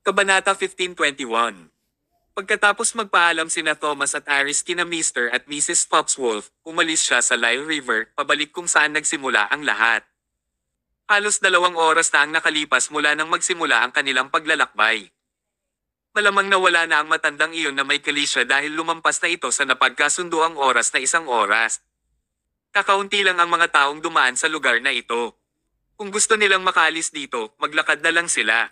Kabanata 1521. Pagkatapos magpaalam sina Thomas at Aris kina Mr. at Mrs. Foxwolf, umalis siya sa Lyle River, pabalik kung saan nagsimula ang lahat. Halos 2 oras na ang nakalipas mula nang magsimula ang kanilang paglalakbay. Malamang nawala na ang matandang iyon na may kalisya dahil lumampas na ito sa napagkasunduang oras na 1 oras. Kakaunti lang ang mga taong dumaan sa lugar na ito. Kung gusto nilang makalis dito, maglakad na lang sila.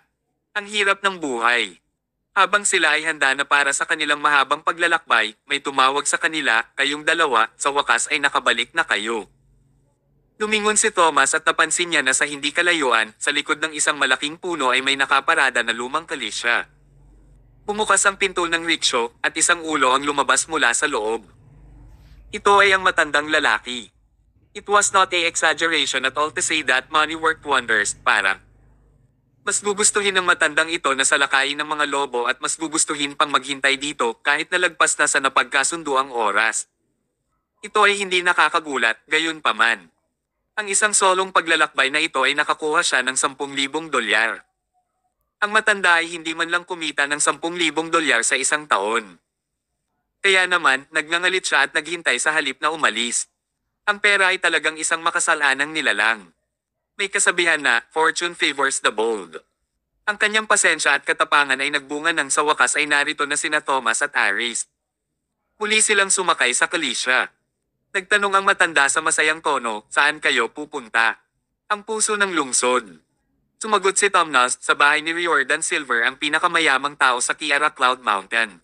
Ang hirap ng buhay. Habang sila ay handa na para sa kanilang mahabang paglalakbay, may tumawag sa kanila, "Kayong dalawa, sa wakas ay nakabalik na kayo." Lumingon si Thomas at napansin niya na sa hindi kalayuan, sa likod ng isang malaking puno ay may nakaparada na lumang kalisya. Bumukas ang pinto ng rickshaw at isang ulo ang lumabas mula sa loob. Ito ay ang matandang lalaki. It was not a exaggeration at all to say that money worked wonders, parang. Mas gugustuhin ng matandang ito na salakayin ng mga lobo at mas gugustuhin pang maghintay dito kahit nalagpas na sa napagkasunduang oras. Ito ay hindi nakakagulat, gayon pa man. Ang isang solong paglalakbay na ito ay nakakuha siya ng $10,000. Ang matanda ay hindi man lang kumita ng $10,000 sa isang taon. Kaya naman, nagngangalit siya at naghintay sa halip na umalis. Ang pera ay talagang isang makasalanang nilalang. May kasabihan na, "Fortune favors the bold." Ang kanyang pasensya at katapangan ay nagbunga nang sa wakas ay narito na sina Thomas at Aris. Muli silang sumakay sa kalisya. Nagtanong ang matanda sa masayang tono, "Saan kayo pupunta?" "Ang puso ng lungsod." Sumagot si Thomas, "Sa bahay ni Riordan Silver, ang pinakamayamang tao sa Kiara Cloud Mountain.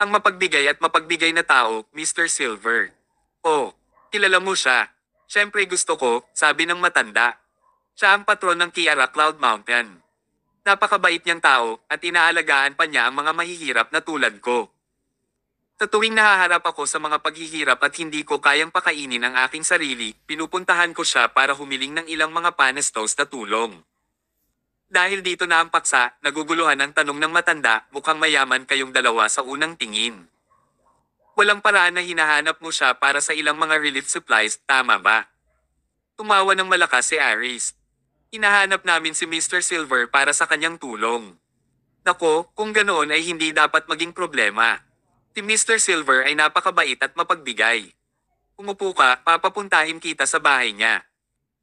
Ang mapagbigay at mapagbigay na tao, Mr. Silver." "Oh, kilala mo siya." "Siyempre gusto ko," sabi ng matanda. "Siya ang patron ng Kiara Cloud Mountain. Napakabait niyang tao, at inaalagaan pa niya ang mga mahihirap na tulad ko. Sa tuwing nahaharap ako sa mga paghihirap at hindi ko kayang pakainin ang aking sarili, pinupuntahan ko siya para humiling ng ilang mga panestos na tulong." Dahil dito na ang paksa, naguguluhan ang tanong ng matanda, "Mukhang mayaman kayong dalawa sa unang tingin. Walang paraan na hinahanap mo siya para sa ilang mga relief supplies, tama ba?" Tumawa ng malakas si Aris. "Hinahanap namin si Mr. Silver para sa kanyang tulong." "Nako, kung ganoon ay hindi dapat maging problema. Si Mr. Silver ay napakabait at mapagbigay. Umupo ka, papapuntahin kita sa bahay niya."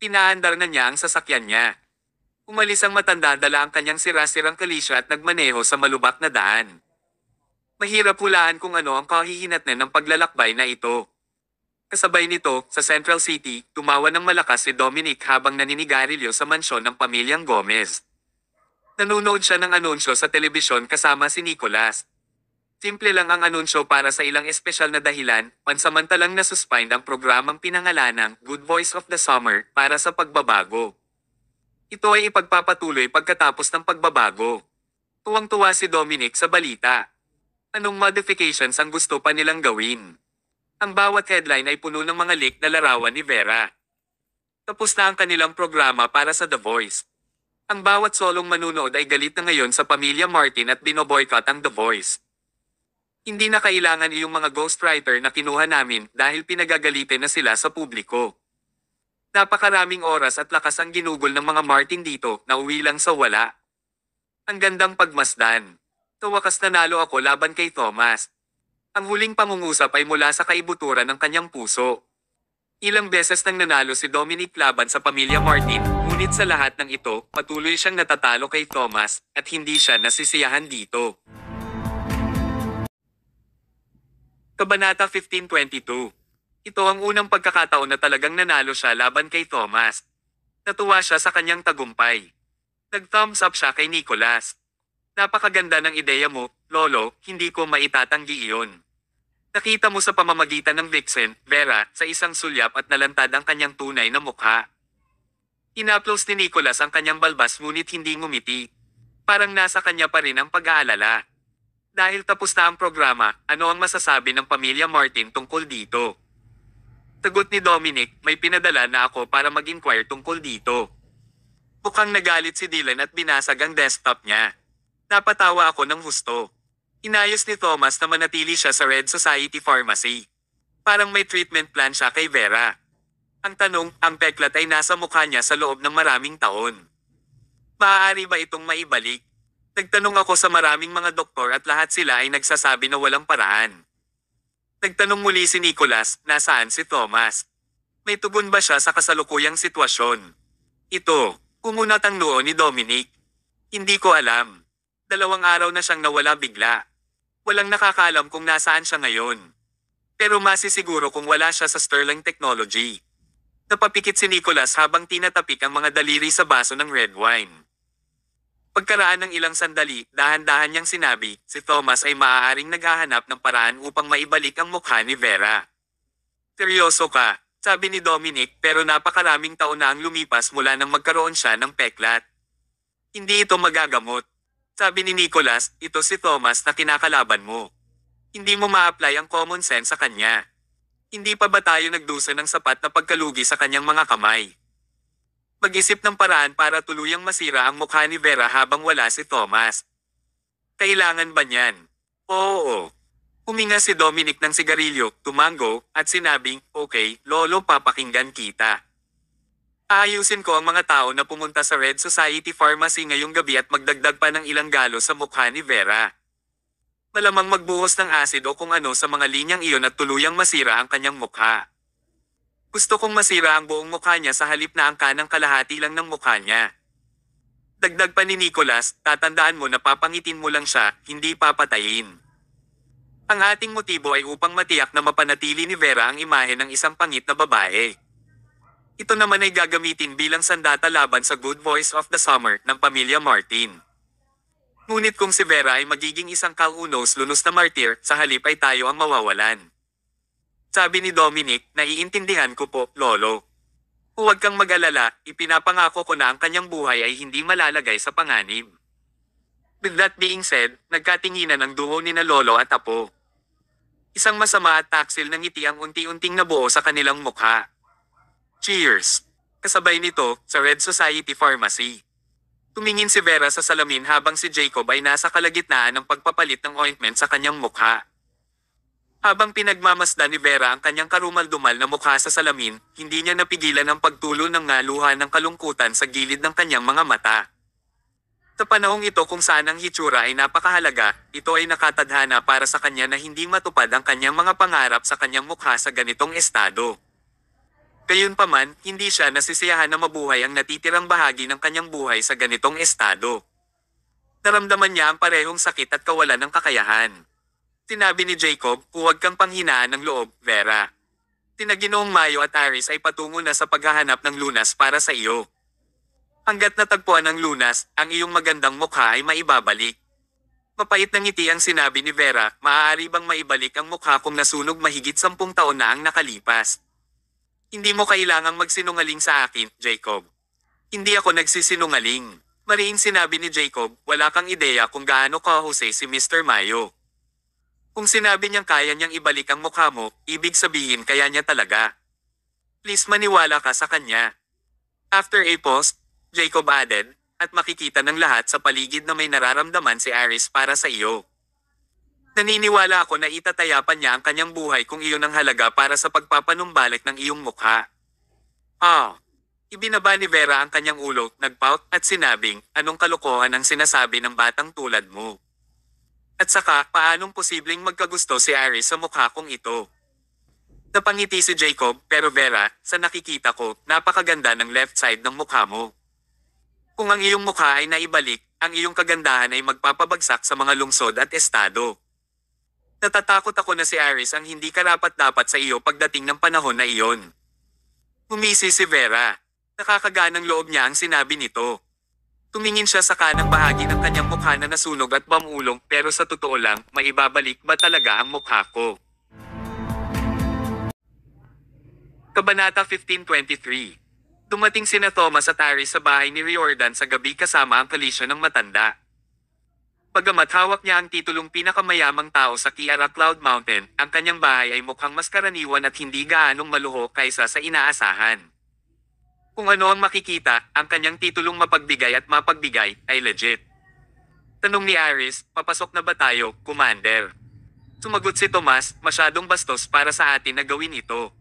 Pinaandar na niya ang sasakyan niya. Umalis ang matanda, dala ang kanyang sira-sirang kalisya at nagmaneho sa malubak na daan. Mahirap hulaan kung ano ang kahihinatnan ng paglalakbay na ito. Kasabay nito, sa Central City, tumawa ng malakas si Dominic habang naninigarilyo sa mansyon ng pamilyang Gomez. Nanonood siya ng anunsyo sa telebisyon kasama si Nicholas. Simple lang ang anunsyo para sa ilang espesyal na dahilan, pansamantalang nasuspend ang programang pinangalanang Good Voice of the Summer para sa pagbabago. Ito ay ipagpapatuloy pagkatapos ng pagbabago. Tuwang-tuwa si Dominic sa balita. Anong modifications ang gusto pa nilang gawin? Ang bawat headline ay puno ng mga leak na larawan ni Vera. Tapos na ang kanilang programa para sa The Voice. Ang bawat solong manunood ay galit na ngayon sa pamilya Martin at binoboycott ang The Voice. Hindi na kailangan iyong mga ghostwriter na kinuha namin dahil pinagagalitin na sila sa publiko. Napakaraming oras at lakas ang ginugol ng mga Martin dito, na uwi lang sa wala. Ang gandang pagmasdan. Sa wakas nanalo ako laban kay Thomas. Ang huling pangungusap ay mula sa kaibuturan ng kanyang puso. Ilang beses nang nanalo si Dominic laban sa pamilya Martin, ngunit sa lahat ng ito, patuloy siyang natatalo kay Thomas, at hindi siya nasisiyahan dito. Kabanata 1522. Ito ang unang pagkakataon na talagang nanalo siya laban kay Thomas. Natuwa siya sa kanyang tagumpay. Nag-thumbs up siya kay Nicholas. "Napakaganda ng ideya mo, Lolo, hindi ko maitatanggi iyon. Nakita mo sa pamamagitan ng vixen, Vera, sa isang sulyap at nalantad ang kanyang tunay na mukha." Inaplos ni Nicholas ang kanyang balbas ngunit hindi ngumiti. Parang nasa kanya pa rin ang pag-aalala. Dahil tapos na ang programa, ano ang masasabi ng pamilya Martin tungkol dito? Sagot ni Dominic, "May pinadala na ako para mag-inquire tungkol dito." Mukhang nagalit si Dylan at binasag ang desktop niya. Napatawa ako ng husto. Inayos ni Thomas na manatili siya sa Red Society Pharmacy. Parang may treatment plan siya kay Vera. Ang tanong, ang peklat ay nasa mukha niya sa loob ng maraming taon. Maaari ba itong maibalik? Nagtanong ako sa maraming mga doktor at lahat sila ay nagsasabi na walang paraan. Nagtanong muli si Nicholas, nasaan si Thomas? May tugon ba siya sa kasalukuyang sitwasyon? Ito, kumunat ang noo ni Dominic. Hindi ko alam. 2 araw na siyang nawala bigla. Walang nakakaalam kung nasaan siya ngayon. Pero masisiguro kung wala siya sa Sterling Technology. Napapikit si Nicholas habang tinatapik ang mga daliri sa baso ng red wine. Pagkaraan ng ilang sandali, dahan-dahan niyang sinabi, si Thomas ay maaaring naghahanap ng paraan upang maibalik ang mukha ni Vera. Seryoso ka, sabi ni Dominic, pero napakaraming taon na ang lumipas mula nang magkaroon siya ng peklat. Hindi ito magagamot. Sabi ni Nicholas, ito si Thomas na kinakalaban mo. Hindi mo ma-apply ang common sense sa kanya. Hindi pa ba tayo nagdusa ng sapat na pagkalugi sa kanyang mga kamay? Mag-isip ng paraan para tuluyang masira ang mukha ni Vera habang wala si Thomas. Kailangan ba niyan? Oo. Huminga si Dominic ng sigarilyo, tumango, at sinabing, okay, lolo papakinggan kita. Aayusin ko ang mga tao na pumunta sa Red Society Pharmacy ngayong gabi at magdagdag pa ng ilang galo sa mukha ni Vera. Malamang magbuhos ng acid o kung ano sa mga linyang iyon at tuluyang masira ang kanyang mukha. Gusto kong masira ang buong mukha niya sa halip na ang kanang kalahati lang ng mukha niya. Dagdag pa ni Nicholas, tatandaan mo na papangitin mo lang siya, hindi papatayin. Ang ating motibo ay upang matiyak na mapanatili ni Vera ang imahe ng isang pangit na babae. Ito naman ay gagamitin bilang sandata laban sa Good Voice of the Summer ng pamilya Martin. Ngunit kung si Vera ay magiging isang kaunos-lunos na martir, sa halip ay tayo ang mawawalan. Sabi ni Dominic, naiintindihan ko po, lolo. Huwag kang mag-alala, ipinapangako ko na ang kanyang buhay ay hindi malalagay sa panganib. With that being said, nagkatinginan ang duo ni na lolo at apo. Isang masama at taksil ng ngiti ang unti-unting nabuo sa kanilang mukha. Cheers! Kasabay nito, sa Red Society Pharmacy. Tumingin si Vera sa salamin habang si Jacob ay nasa kalagitnaan ng pagpapalit ng ointment sa kanyang mukha. Habang pinagmamasdan ni Vera ang kanyang karumal-dumal na mukha sa salamin, hindi niya napigilan ang pagtulo ng ngaluha ng kalungkutan sa gilid ng kanyang mga mata. Sa panahong ito kung saan ang hitsura ay napakahalaga, ito ay nakatadhana para sa kanya na hindi matupad ang kanyang mga pangarap sa kanyang mukha sa ganitong estado. Gayunpaman, hindi siya nasisiyahan na mabuhay ang natitirang bahagi ng kanyang buhay sa ganitong estado. Naramdaman niya ang parehong sakit at kawalan ng kakayahan. Sinabi ni Jacob, huwag kang panghinaan ng loob, Vera. Sina Ginoong Mayo at Aris ay patungo na sa paghahanap ng lunas para sa iyo. Hanggat natagpuan ng lunas, ang iyong magandang mukha ay maibabalik. Mapait na ngiti ang sinabi ni Vera, maaari bang maibalik ang mukha kung nasunog mahigit 10 taon na ang nakalipas? Hindi mo kailangang magsinungaling sa akin, Jacob. Hindi ako nagsisinungaling. Mariing sinabi ni Jacob, wala kang ideya kung gaano kahusay si Mr. Mayo. Kung sinabi niyang kaya niyang ibalik ang mukha mo, ibig sabihin kaya niya talaga. Please maniwala ka sa kanya. After a pause, Jacob added, at makikita ng lahat sa paligid na may nararamdaman si Aris para sa iyo. Naniniwala ako na itatayapan niya ang kanyang buhay kung iyon ang halaga para sa pagpapanumbalik ng iyong mukha. Ibinaba ni Vera ang kanyang ulo, nagpout at sinabing, anong kalokohan ang sinasabi ng batang tulad mo? At saka, paanong posibleng magkagusto si Aris sa mukha kong ito? Napangiti si Jacob, pero Vera, sa nakikita ko, napakaganda ng left side ng mukha mo. Kung ang iyong mukha ay naibalik, ang iyong kagandahan ay magpapabagsak sa mga lungsod at estado. Natatakot ako na si Aris ang hindi karapat-dapat sa iyo pagdating ng panahon na iyon. Humisi si Vera. Nakakaganang loob niya ang sinabi nito. Tumingin siya sa kanang bahagi ng kanyang mukha na nasunog at bamulong, pero sa totoo lang, maibabalik ba talaga ang mukha ko? Kabanata 1523. Dumating sina Thomas at Aris sa bahay ni Riordan sa gabi kasama ang kalisya ng matanda. Bagamat hawak niya ang titulong pinakamayamang tao sa Kiara Cloud Mountain, ang kanyang bahay ay mukhang mas karaniwan at hindi gaanong maluho kaysa sa inaasahan. Kung ano ang makikita, ang kanyang titulong mapagbigay at mapagbigay ay legit. Tanong ni Aris, papasok na ba tayo, Commander? Sumagot si Tomas, masyadong bastos para sa atin na gawin ito.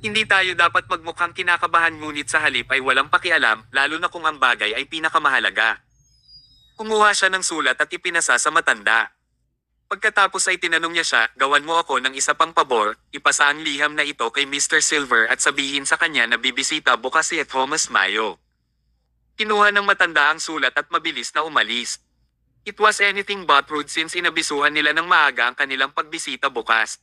Hindi tayo dapat magmukhang kinakabahan ngunit sa halip ay walang pakialam, lalo na kung ang bagay ay pinakamahalaga. Kumuha siya ng sulat at ipinasa sa matanda. Pagkatapos ay tinanong niya siya, gawan mo ako ng isa pang pabor, ipasa ang liham na ito kay Mr. Silver at sabihin sa kanya na bibisita bukas si Thomas Mayo. Kinuha ng matanda ang sulat at mabilis na umalis. It was anything but rude since inabisuhan nila ng maaga ang kanilang pagbisita bukas.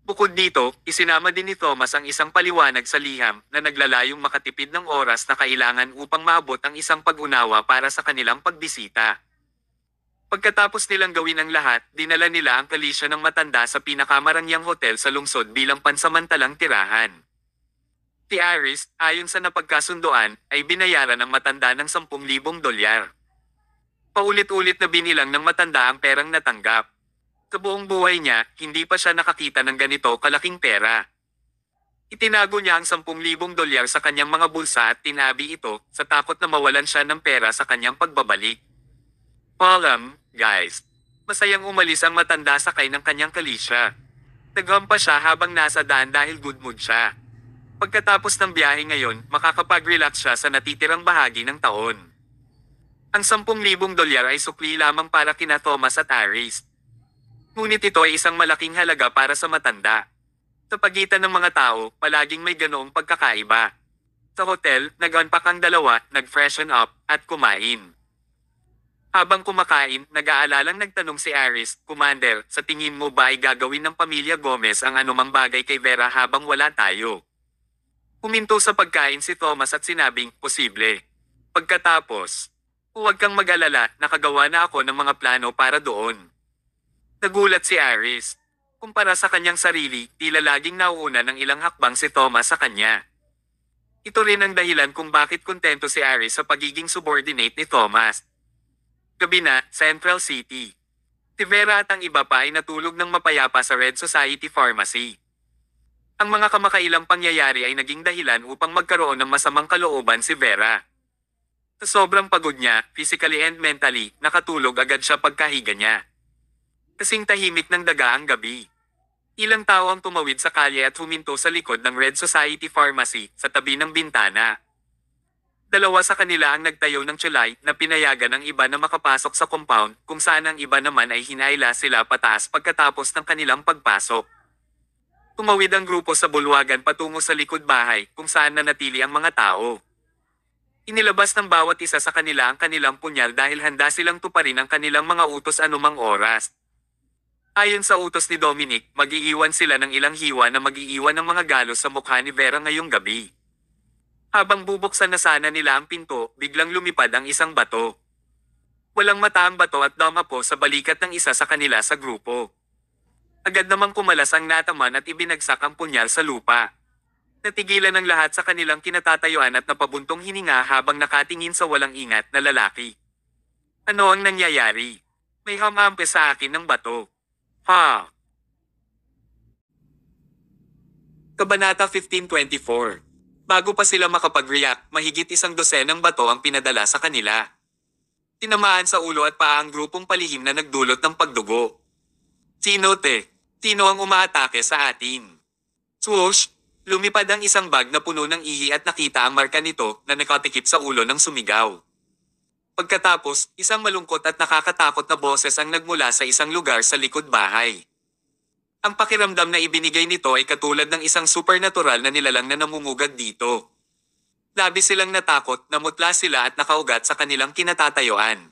Bukod dito, isinama din ni Thomas ang isang paliwanag sa liham na naglalayong makatipid ng oras na kailangan upang maabot ang isang pag-unawa para sa kanilang pagbisita. Pagkatapos nilang gawin ang lahat, dinala nila ang kalisya ng matanda sa pinakamarangyang hotel sa lungsod bilang pansamantalang tirahan. Si Iris, ayon sa napagkasunduan, ay binayaran ng matanda ng $10,000. Paulit-ulit na binilang ng matanda ang perang natanggap. Sa buong buhay niya, hindi pa siya nakakita ng ganito kalaking pera. Itinago niya ang $10,000 sa kanyang mga bulsa at tinabi ito sa takot na mawalan siya ng pera sa kanyang pagbabalik. Guys, masayang umalis ang matanda sakay ng kanyang kalisya. Naghampa siya habang nasa daan dahil good mood siya. Pagkatapos ng biyahe ngayon, makakapag-relax siya sa natitirang bahagi ng taon. Ang $10,000 ay sukli lamang para kina Thomas at Iris. Ngunit ito ay isang malaking halaga para sa matanda. Sa pagitan ng mga tao, palaging may ganoong pagkakaiba. Sa hotel, nag-unpack ang dalawa, nag-freshen up, at kumain. Habang kumakain, nag-aalalang nagtanong si Iris, Commander, sa tingin mo ba ay gagawin ng pamilya Gomez ang anumang bagay kay Vera habang wala tayo? Huminto sa pagkain si Thomas at sinabing, posible. Pagkatapos, huwag kang mag-alala, nakagawa na ako ng mga plano para doon. Nagulat si Iris. Kumpara sa kanyang sarili, tila laging nauuna ng ilang hakbang si Thomas sa kanya. Ito rin ang dahilan kung bakit kontento si Iris sa pagiging subordinate ni Thomas. Gabi na, Central City. Si Vera at ang iba pa ay natulog ng mapayapa sa Red Society Pharmacy. Ang mga kamakailang pangyayari ay naging dahilan upang magkaroon ng masamang kalooban si Vera. Sa sobrang pagod niya, physically and mentally, nakatulog agad siya pagkahiga niya. Kasing tahimik ng daga ang gabi. Ilang tao ang tumawid sa kalye at huminto sa likod ng Red Society Pharmacy sa tabi ng bintana. Dalawa sa kanila ang nagtayo ng tulay na pinayagan ng iba na makapasok sa compound kung saan ang iba naman ay hinaila sila pataas pagkatapos ng kanilang pagpasok. Tumawid ang grupo sa bulwagan patungo sa likod bahay kung saan nanatili ang mga tao. Inilabas ng bawat isa sa kanila ang kanilang punyal dahil handa silang tuparin ang kanilang mga utos anumang oras. Ayon sa utos ni Dominic, mag-iiwan sila ng ilang hiwa na mag-iiwan ng mga galos sa mukha ni Vera ngayong gabi. Habang bubuksan na sana nila ang pinto, biglang lumipad ang isang bato. Walang mata ang bato at dumapo sa balikat ng isa sa kanila sa grupo. Agad namang kumalas ang nataman at ibinagsak ang punyal sa lupa. Natigilan ang lahat sa kanilang kinatatayuan at napabuntong hininga habang nakatingin sa walang ingat na lalaki. Ano ang nangyayari? May hamampe sa akin ng bato. Ha! Kabanata 1524. Bago pa sila makapag-react, mahigit 100 ng bato ang pinadala sa kanila. Tinamaan sa ulo at paa ang grupong palihim na nagdulot ng pagdugo. Sino te? Sino ang umaatake sa atin? Swoosh! Lumipad ang isang bag na puno ng ihi at nakita ang marka nito na nakatikip sa ulo ng sumigaw. Pagkatapos, isang malungkot at nakakatakot na boses ang nagmula sa isang lugar sa likod bahay. Ang pakiramdam na ibinigay nito ay katulad ng isang supernatural na nilalang na namumugad dito. Labis silang natakot, namutla sila at nakaugat sa kanilang kinatatayuan.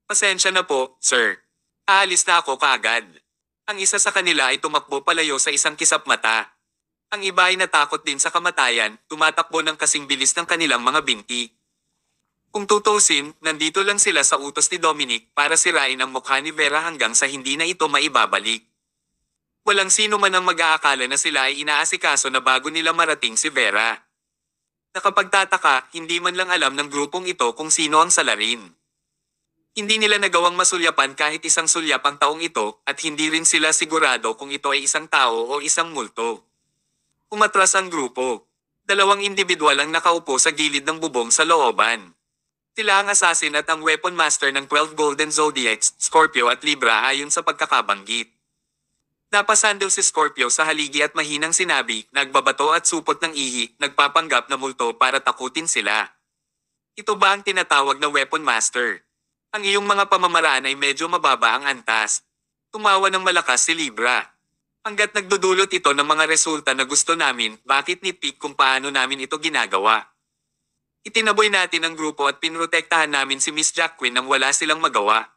Pasensya na po, sir. Aalis na ako kaagad. Ang isa sa kanila ay tumakbo palayo sa isang kisap mata. Ang iba ay natakot din sa kamatayan, tumatakbo ng kasing bilis ng kanilang mga binti. Kung tutusin, nandito lang sila sa utos ni Dominic para sirain ang mukha ni Vera hanggang sa hindi na ito maibabalik. Walang sino man ang mag-aakala na sila ay inaasikaso na bago nila marating si Vera. Nakapagtataka, hindi man lang alam ng grupong ito kung sino ang salarin. Hindi nila nagawang masulyapan kahit isang sulyap ang taong ito at hindi rin sila sigurado kung ito ay isang tao o isang multo. Umatras ang grupo. 2 individual ang nakaupo sa gilid ng bubong sa looban. Sila ang assassin at ang weapon master ng 12 Golden Zodiacs, Scorpio at Libra ayon sa pagkakabanggit. Napasandal si Scorpio sa haligi at mahinang sinabi, nagbabato at supot ng ihi, nagpapanggap na multo para takutin sila. Ito ba ang tinatawag na weapon master? Ang iyong mga pamamaraan ay medyo mababa ang antas. Tumawa ng malakas si Libra. Hanggat nagdudulot ito ng mga resulta na gusto namin, bakit nitpick kung paano namin ito ginagawa? Itinaboy natin ang grupo at pinrotektahan namin si Miss Jacqueline nang wala silang magawa.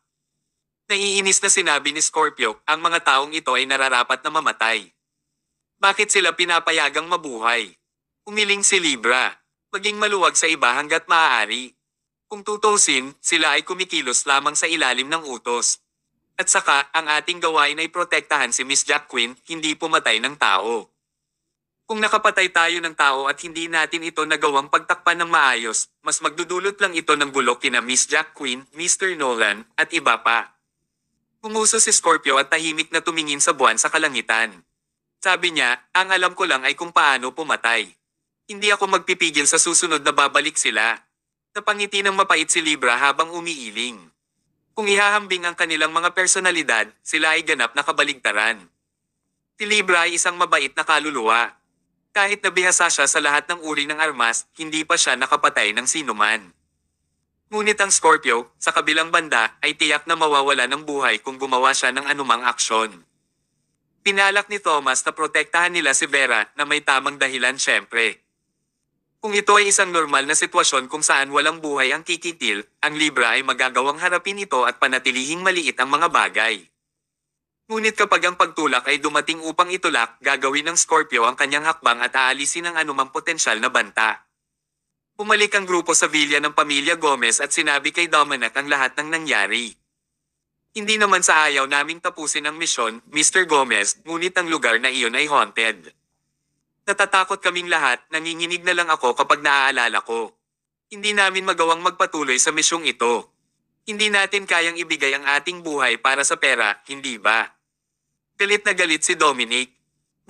Naiinis na sinabi ni Scorpio, ang mga taong ito ay nararapat na mamatay. Bakit sila pinapayagang mabuhay? Umiling si Libra. Maging maluwag sa iba hanggat maaari. Kung tutusin, sila ay kumikilos lamang sa ilalim ng utos. At saka, ang ating gawain ay protektahan si Miss Jacqueline, hindi pumatay ng tao. Kung nakapatay tayo ng tao at hindi natin ito nagawang pagtakpan ng maayos, mas magdudulot lang ito ng bulok kina Miss Jacqueline, Mr. Nolan, at iba pa. Umuso si Scorpio at tahimik na tumingin sa buwan sa kalangitan. Sabi niya, ang alam ko lang ay kung paano pumatay. Hindi ako magpipigil sa susunod na babalik sila. Napangiti ng mapait si Libra habang umiiling. Kung ihahambing ang kanilang mga personalidad, sila ay ganap na kabaligtaran. Si Libra ay isang mabait na kaluluwa. Kahit nabihasa siya sa lahat ng uri ng armas, hindi pa siya nakapatay ng sinuman. Ngunit ang Scorpio, sa kabilang banda, ay tiyak na mawawala ng buhay kung gumawa siya ng anumang aksyon. Pinalak ni Thomas na protektahan nila si Vera na may tamang dahilan syempre. Kung ito ay isang normal na sitwasyon kung saan walang buhay ang kikitil, ang Libra ay magagawang harapin ito at panatilihing maliit ang mga bagay. Ngunit kapag ang pagtulak ay dumating upang itulak, gagawin ng Scorpio ang kanyang hakbang at aalisin ang anumang potensyal na banta. Bumalik ang grupo sa villa ng pamilya Gomez at sinabi kay Dominic ang lahat ng nangyari. Hindi naman sa ayaw naming tapusin ang misyon, Mr. Gomez, ngunit ang lugar na iyon ay haunted. Natatakot kaming lahat, nanginginig na lang ako kapag naaalala ko. Hindi namin magawang magpatuloy sa misyong ito. Hindi natin kayang ibigay ang ating buhay para sa pera, hindi ba? Galit na galit si Dominic.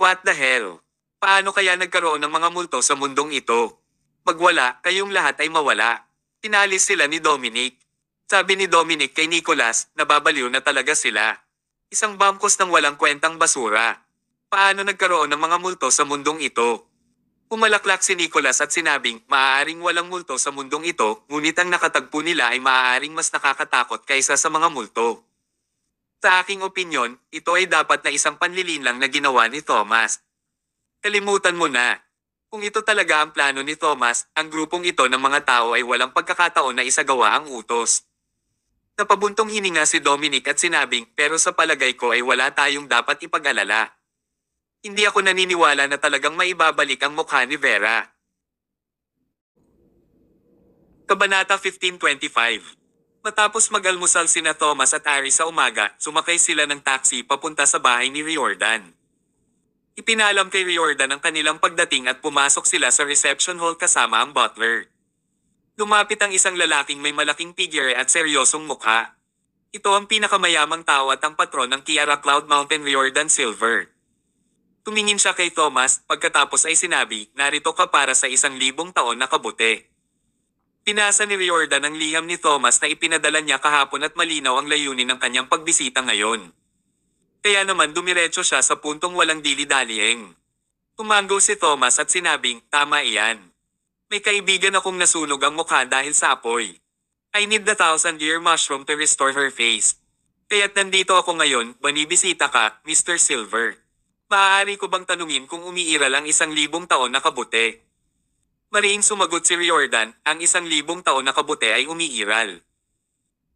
What the hell? Paano kaya nagkaroon ng mga multo sa mundong ito? Magwala, kayong lahat ay mawala. Tinalis sila ni Dominic. Sabi ni Dominic kay Nicholas, nababaliw na talaga sila. Isang bangkos ng walang kwentang basura. Paano nagkaroon ng mga multo sa mundong ito? Pumalaklak si Nicholas at sinabing, maaaring walang multo sa mundong ito, ngunit ang nakatagpo nila ay maaaring mas nakakatakot kaysa sa mga multo. Sa aking opinyon, ito ay dapat na isang panlilinlang na ginawa ni Thomas. Kalimutan mo na. Kung ito talaga ang plano ni Thomas, ang grupong ito ng mga tao ay walang pagkakataon na isagawa ang utos. Napabuntong hininga si Dominic at sinabing, pero sa palagay ko ay wala tayong dapat ipag-alala. Hindi ako naniniwala na talagang maibabalik ang mukha ni Vera. Kabanata 1525. Matapos mag-almusal sina Thomas at Ari sa umaga, sumakay sila ng taxi papunta sa bahay ni Riordan. Ipinalam kay Riordan ang kanilang pagdating at pumasok sila sa reception hall kasama ang butler. Lumapit ang isang lalaking may malaking figure at seryosong mukha. Ito ang pinakamayamang tao at ang patron ng Kiara Cloud Mountain, Riordan Silver. Tumingin siya kay Thomas, pagkatapos ay sinabi, narito ka para sa 1,000 taon na kabuti. Pinasa ni Riordan ang liham ni Thomas na ipinadala niya kahapon at malinaw ang layunin ng kanyang pagbisita ngayon. Kaya naman dumiretso siya sa puntong walang dili-dalieng. Tumango si Thomas at sinabing, tama iyan. May kaibigan akong nasunog ang mukha dahil sa apoy. I need the 1,000-year mushroom to restore her face. Kaya't nandito ako ngayon, banibisita ka, Mr. Silver. Maaari ko bang tanungin kung umiiral ang 1,000 taon na kabuti? Mariing sumagot si Riordan, ang 1,000 taon na kabuti ay umiiral.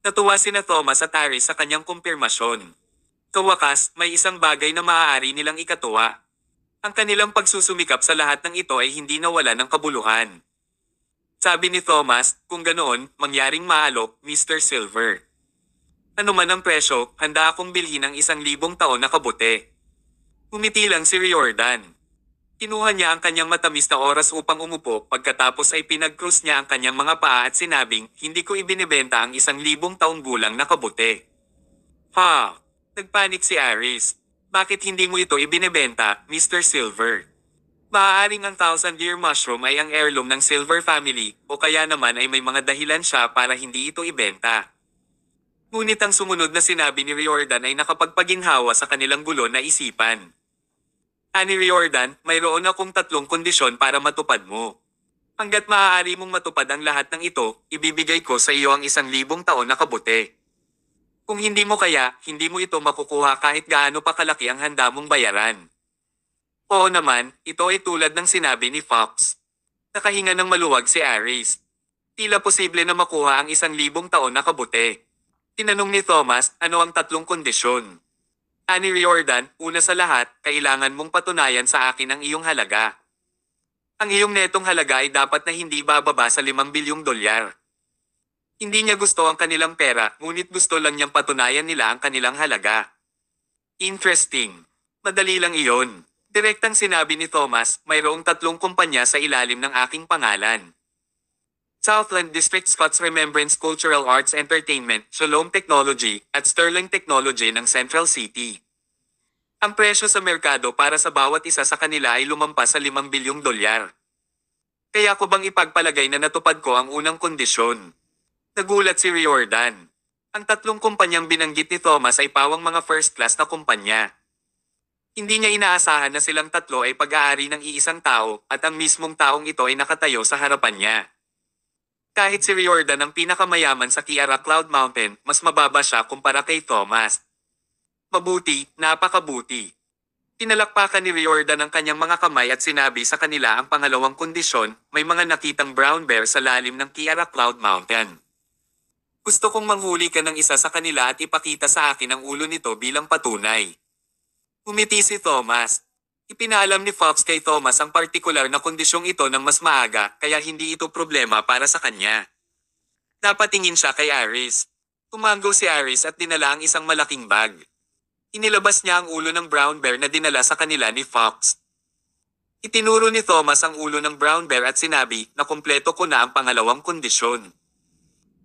Natuwa sina Thomas at Ari sa kanyang kumpirmasyon. Sa wakas, may isang bagay na maaari nilang ikatuwa. Ang kanilang pagsusumikap sa lahat ng ito ay hindi nawala ng kabuluhan. Sabi ni Thomas, kung ganoon, mangyaring maalok, Mr. Silver. Ano man ang presyo, handa akong bilhin ang 1,000 taon na kabuti. Umiti lang si Riordan. Kinuha niya ang kanyang matamis na oras upang umupo, pagkatapos ay pinag-cross niya ang kanyang mga paa at sinabing, hindi ko ibinibenta ang 1,000 taong gulang na kabuti. Ha! Nagpanik si Aris. Bakit hindi mo ito ibinibenta, Mr. Silver? Maaaring ang 1,000-year mushroom ay ang heirloom ng Silver family, o kaya naman ay may mga dahilan siya para hindi ito ibenta. Ngunit ang sumunod na sinabi ni Riordan ay nakapagpaginhawa sa kanilang gulo na isipan. Ani Riordan, mayroon akong 3 kondisyon para matupad mo. Hanggat maaari mong matupad ang lahat ng ito, ibibigay ko sa iyo ang 1,000 taon na kabuti. Kung hindi mo kaya, hindi mo ito makukuha kahit gaano pa kalaki ang handa mong bayaran. Oo naman, ito ay tulad ng sinabi ni Fox. Nakahinga ng maluwag si Aris. Tila posible na makuha ang 1,000 taon na kabuti. Tinanong ni Thomas, ano ang 3 kondisyon? Ani Riordan, una sa lahat, kailangan mong patunayan sa akin ang iyong halaga. Ang iyong netong halaga ay dapat na hindi bababa sa 5 bilyong dolyar. Hindi niya gusto ang kanilang pera, ngunit gusto lang niyang patunayan nila ang kanilang halaga. Interesting. Madali lang iyon. Direktang sinabi ni Thomas, mayroong 3 kumpanya sa ilalim ng aking pangalan. Southland District Scots Remembrance Cultural Arts Entertainment, Shalom Technology, at Sterling Technology ng Central City. Ang presyo sa merkado para sa bawat isa sa kanila ay lumampas sa 5 bilyong dolyar. Kaya ko bang ipagpalagay na natupad ko ang unang kondisyon? Nagulat si Riordan. Ang 3 kumpanyang binanggit ni Thomas ay pawang mga first class na kumpanya. Hindi niya inaasahan na silang 3 ay pag-aari ng iisang tao at ang mismong taong ito ay nakatayo sa harapan niya. Kahit si Riordan ang pinakamayaman sa Kiara Cloud Mountain, mas mababa siya kumpara kay Thomas. Mabuti, napakabuti. Tinalakpakan ni Riordan ang kanyang mga kamay at sinabi sa kanila ang pangalawang kondisyon, may mga nakitang brown bear sa lalim ng Kiara Cloud Mountain. Gusto kong manghuli ka ng isa sa kanila at ipakita sa akin ang ulo nito bilang patunay. Umiti si Thomas. Ipinaalam ni Fox kay Thomas ang partikular na kondisyong ito ng mas maaga, kaya hindi ito problema para sa kanya. Napatingin siya kay Aris. Tumango si Aris at dinala ang isang malaking bag. Inilabas niya ang ulo ng brown bear na dinala sa kanila ni Fox. Itinuro ni Thomas ang ulo ng brown bear at sinabi na kumpleto ko na ang pangalawang kondisyon.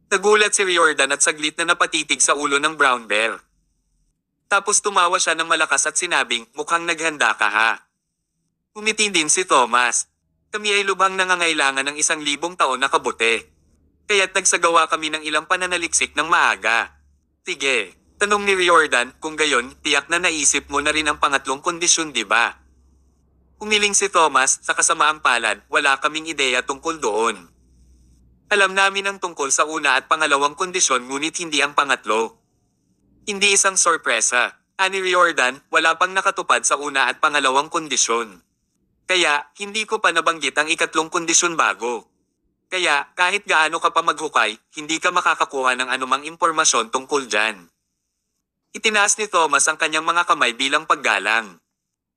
Nagulat si Riordan at saglit na napatitig sa ulo ng brown bear. Tapos tumawa siya ng malakas at sinabing, mukhang naghanda ka ha. Umiti din si Thomas. Kami ay lubhang nangangailangan ng 1,000 taon na kabuti. Kaya't nagsagawa kami ng ilang pananaliksik ng maaga. Sige, tanong ni Riordan, kung gayon, tiyak na naisip mo na rin ang pangatlong kondisyon, di ba? Umiling si Thomas, sa kasamaang palad, wala kaming ideya tungkol doon. Alam namin ang tungkol sa una at pangalawang kondisyon ngunit hindi ang pangatlo. Hindi isang sorpresa. Ani Riordan, wala pang nakatupad sa una at pangalawang kondisyon. Kaya, hindi ko pa nabanggit ang ikatlong kondisyon bago. Kaya, kahit gaano ka pa maghukay, hindi ka makakakuha ng anumang impormasyon tungkol dyan. Itinaas ni Thomas ang kanyang mga kamay bilang paggalang.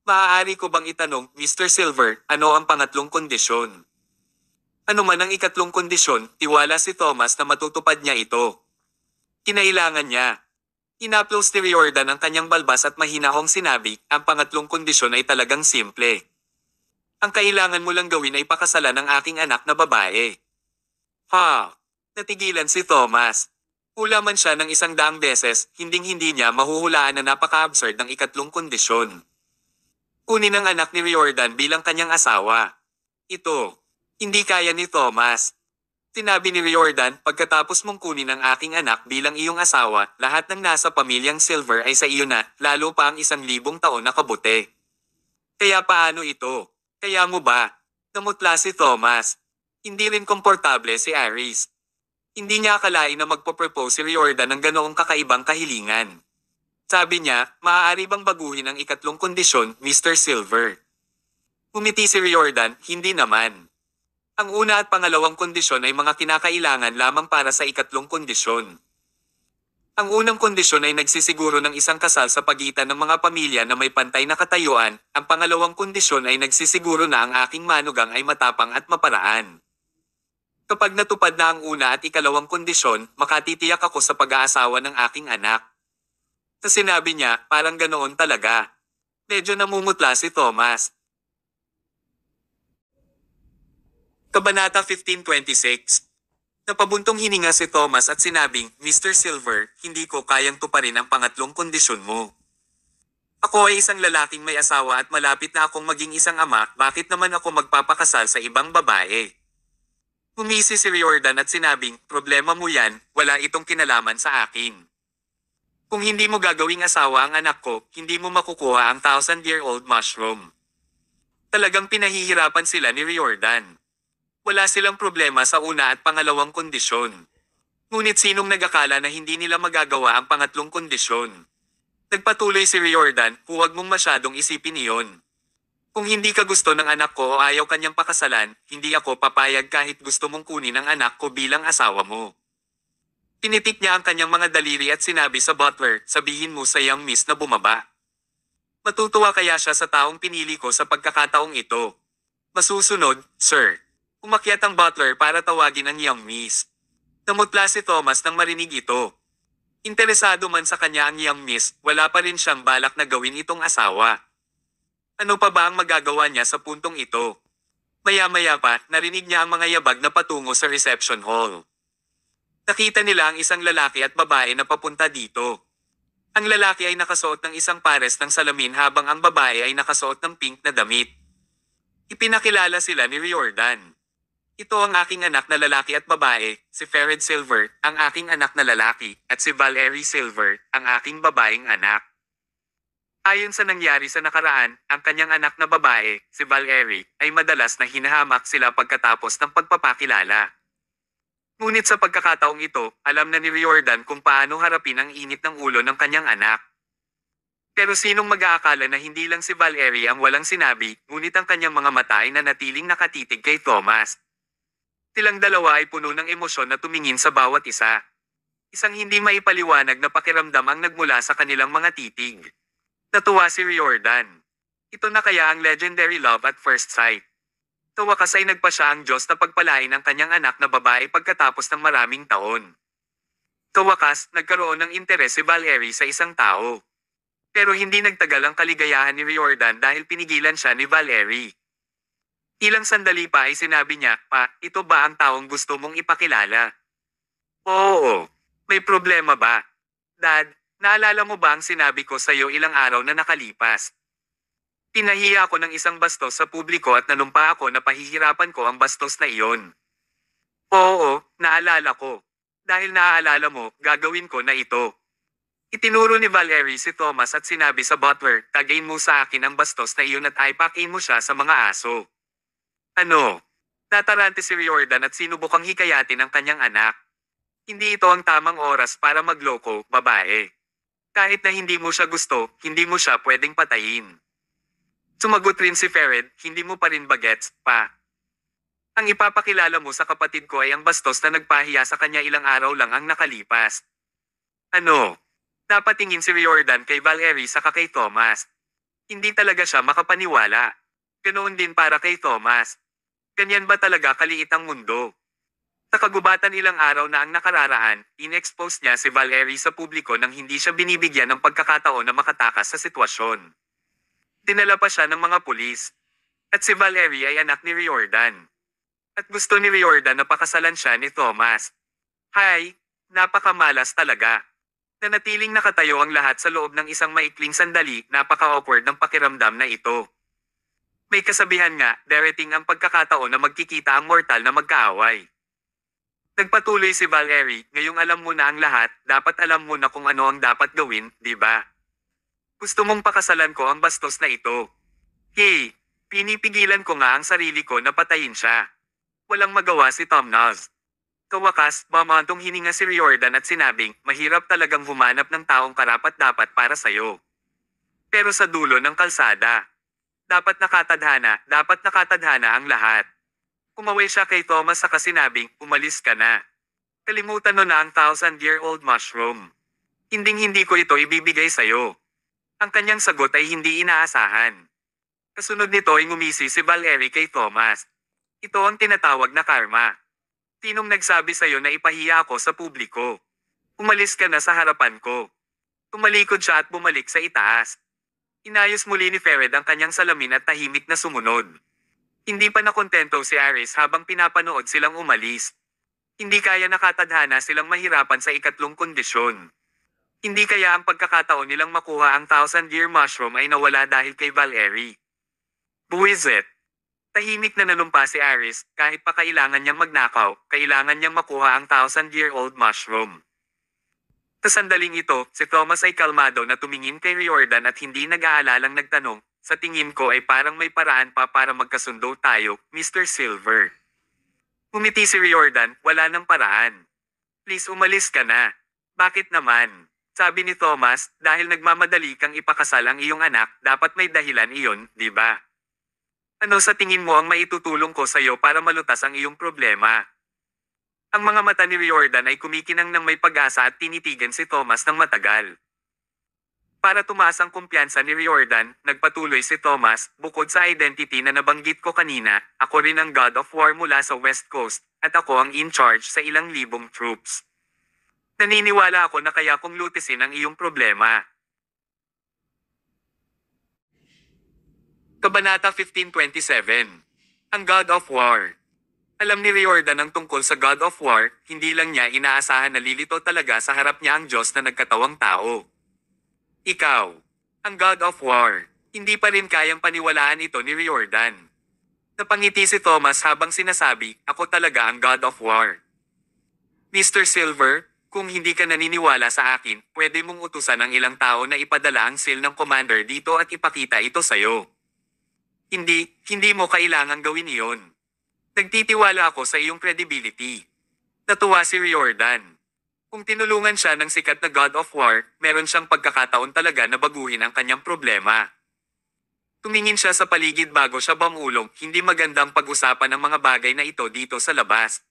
Maaari ko bang itanong, Mr. Silver, ano ang pangatlong kondisyon? Ano man ang ikatlong kondisyon, tiwala si Thomas na matutupad niya ito. Kinailangan niya. Inaplos ni Riordan ang kanyang balbas at mahinahong sinabi, ang pangatlong kondisyon ay talagang simple. Ang kailangan mo lang gawin ay pakasalan ng aking anak na babae. Ha! Natigilan si Thomas. Hula man siya ng 100 beses, hinding-hindi niya mahuhulaan na napaka-absurd ng ikatlong kondisyon. Kunin ang anak ni Riordan bilang kanyang asawa. Ito. Hindi kaya ni Thomas. Sinabi ni Riordan, pagkatapos mong kunin ang aking anak bilang iyong asawa, lahat ng nasa pamilyang Silver ay sa iyo na, lalo pa ang 1,000 taon na kabuti. Kaya paano ito? Kaya mo ba? Namutla si Thomas. Hindi rin komportable si Aris. Hindi niya akalain na magpo-propose si Riordan ng ganoong kakaibang kahilingan. Sabi niya, maaari bang baguhin ang ikatlong kondisyon, Mr. Silver? Umiti si Riordan, hindi naman. Ang una at pangalawang kondisyon ay mga kinakailangan lamang para sa ikatlong kondisyon. Ang unang kondisyon ay nagsisiguro ng isang kasal sa pagitan ng mga pamilya na may pantay na katayuan, ang pangalawang kondisyon ay nagsisiguro na ang aking manugang ay matapang at maparaan. Kapag natupad na ang una at ikalawang kondisyon, makatitiyak ako sa pag-aasawa ng aking anak. Sa sinabi niya, parang ganoon talaga. Medyo namumutla si Thomas. Kabanata 1526. Napabuntong hininga si Thomas at sinabing, Mr. Silver, hindi ko kayang tuparin ang pangatlong kondisyon mo. Ako ay isang lalaking may asawa at malapit na akong maging isang ama, bakit naman ako magpapakasal sa ibang babae? Humisi si Riordan at sinabing, problema mo yan, wala itong kinalaman sa akin. Kung hindi mo gagawing asawa ang anak ko, hindi mo makukuha ang 1,000-year-old mushroom. Talagang pinahihirapan sila ni Riordan. Wala silang problema sa una at pangalawang kondisyon. Ngunit sinong nag-akala na hindi nila magagawa ang pangatlong kondisyon? Nagpatuloy si Riordan, huwag mong masyadong isipin iyon. Kung hindi ka gusto ng anak ko o ayaw kanyang pakasalan, hindi ako papayag kahit gusto mong kunin ang anak ko bilang asawa mo. Tinitik niya ang kanyang mga daliri at sinabi sa butler, sabihin mo sa young miss na bumaba. Matutuwa kaya siya sa taong pinili ko sa pagkakataong ito. Masusunod, sir. Umakyat ang butler para tawagin ang young miss. Namutla si Thomas nang marinig ito. Interesado man sa kanya ang young miss, wala pa rin siyang balak na gawin itong asawa. Ano pa ba ang magagawa niya sa puntong ito? Maya-maya pa, narinig niya ang mga yabag na patungo sa reception hall. Nakita nila ang isang lalaki at babae na papunta dito. Ang lalaki ay nakasuot ng isang pares ng salamin habang ang babae ay nakasuot ng pink na damit. Ipinakilala sila ni Riordan. Ito ang aking anak na lalaki at babae, si Fered Silver, ang aking anak na lalaki, at si Valerie Silver, ang aking babaeng anak. Ayon sa nangyari sa nakaraan, ang kanyang anak na babae, si Valerie, ay madalas na hinahamak sila pagkatapos ng pagpapakilala. Ngunit sa pagkakataong ito, alam na ni Riordan kung paano harapin ang init ng ulo ng kanyang anak. Pero sinong mag-aakala na hindi lang si Valerie ang walang sinabi, ngunit ang kanyang mga mata ay nanatiling nakatitig kay Thomas. Silang dalawa ay puno ng emosyon na tumingin sa bawat isa. Isang hindi maipaliwanag na pakiramdam ang nagmula sa kanilang mga titig. Natuwa si Riordan. Ito na kaya ang legendary love at first sight. Sa wakas ay nagpa siya ang Diyos na pagpalain ang kanyang anak na babae pagkatapos ng maraming taon. Sa wakas, nagkaroon ng interes si Valerie sa isang tao. Pero hindi nagtagal ang kaligayahan ni Riordan dahil pinigilan siya ni Valerie. Ilang sandali pa ay sinabi niya, "Pa, ito ba ang taong gusto mong ipakilala?" "Oo. May problema ba? Dad, naalala mo ba ang sinabi ko sa iyo ilang araw na nakalipas? Pinahiya ako ng isang bastos sa publiko at nanumpa ako na pahihirapan ko ang bastos na iyon." "Oo, naalala ko. Dahil naaalala mo, gagawin ko na ito." Itinuro ni Valerie si Thomas at sinabi sa butler, "Tagayin mo sa akin ang bastos na iyon at aipakin mo siya sa mga aso." "Ano?" Natarante si Riordan at sinubukang hikayatin ang kanyang anak. "Hindi ito ang tamang oras para magloko, babae. Kahit na hindi mo siya gusto, hindi mo siya pwedeng patayin." Sumagot rin si Fered, "Hindi mo pa rin bagets, pa. Ang ipapakilala mo sa kapatid ko ay ang bastos na nagpahiya sa kanya ilang araw lang ang nakalipas." "Ano?" Napatingin si Riordan kay Valerie saka kay Thomas. Hindi talaga siya makapaniwala. Ganoon din para kay Thomas. Ganyan ba talaga kaliit ang mundo? Sa kagubatan ilang araw na ang nakararaan, in-expose niya si Valerie sa publiko nang hindi siya binibigyan ng pagkakataon na makatakas sa sitwasyon. Dinala pa siya ng mga pulis. At si Valerie ay anak ni Riordan. At gusto ni Riordan na pakasalan siya ni Thomas. Hay, napakamalas talaga. Nanatiling nakatayo ang lahat sa loob ng isang maikling sandali, napaka-awkward ng pakiramdam na ito. May kasabihan nga, darating ang pagkakataon na magkikita ang mortal na magkaaway. Nagpatuloy si Valerie, ngayong alam mo na ang lahat, dapat alam mo na kung ano ang dapat gawin, di ba? Gusto mong pakasalan ko ang bastos na ito. Hey, pinipigilan ko nga ang sarili ko na patayin siya. Walang magawa si Tom Noz. Sa wakas, mamantong hininga si Riordan at sinabing, mahirap talagang humanap ng taong karapat-dapat para sayo. Pero sa dulo ng kalsada, dapat nakatadhana ang lahat. Kumaway siya kay Thomas saka sinabing, umalis ka na. Kalimutan mo na ang 1,000-year-old mushroom. Hinding-hindi ko ito ibibigay sayo. Ang kanyang sagot ay hindi inaasahan. Kasunod nito ay ngumisi si Valerie kay Thomas. Ito ang tinatawag na karma. Sinong nagsabi sa'yo na ipahiya ako sa publiko? Umalis ka na sa harapan ko. Tumalikod siya at bumalik sa itaas. Inayos muli ni Fered ang kanyang salamin at tahimik na sumunod. Hindi pa nakontento si Aris habang pinapanood silang umalis. Hindi kaya nakatadhana silang mahirapan sa ikatlong kondisyon. Hindi kaya ang pagkakataon nilang makuha ang 1,000-year mushroom ay nawala dahil kay Valerie. Buwisit. Tahimik na nanumpa si Aris, kahit pa kailangan niyang magnakaw, kailangan niyang makuha ang 1,000-year-old mushroom. Sa sandaling ito, si Thomas ay kalmado na tumingin kay Riordan at hindi nag-aalalang nagtanong, sa tingin ko ay parang may paraan pa para magkasundo tayo, Mr. Silver. Umiti si Riordan, wala ng paraan. Please umalis ka na. Bakit naman? Sabi ni Thomas, dahil nagmamadali kang ipakasal ang iyong anak, dapat may dahilan iyon, di ba? Ano sa tingin mo ang maitutulong ko sa iyo para malutas ang iyong problema? Ang mga mata ni Riordan ay kumikinang ng may pag-asa at tinitigan si Thomas ng matagal. Para tumaas ang kumpiyansa ni Riordan, nagpatuloy si Thomas, bukod sa identity na nabanggit ko kanina, ako rin ang God of War mula sa West Coast, at ako ang in charge sa ilang libong troops. Naniniwala ako na kaya kong lutisin ang iyong problema. Kabanata 1527. Ang God of War. Alam ni Riordan ang tungkol sa God of War, hindi lang niya inaasahan na lilito talaga sa harap niya ang Diyos na nagkatawang tao. Ikaw, ang God of War. Hindi pa rin kayang paniwalaan ito ni Riordan. Napangiti si Thomas habang sinasabi, ako talaga ang God of War. Mr. Silver, kung hindi ka naniniwala sa akin, pwede mong utusan ang ilang tao na ipadala ang seal ng commander dito at ipakita ito sa'yo. Hindi mo kailangang gawin iyon. Nagtitiwala ako sa iyong credibility. Natuwa si Riordan. Kung tinulungan siya ng sikat na God of War, meron siyang pagkakataon talaga na baguhin ang kanyang problema. Tumingin siya sa paligid bago siya bumulong, hindi magandang pag-usapan ang mga bagay na ito dito sa labas.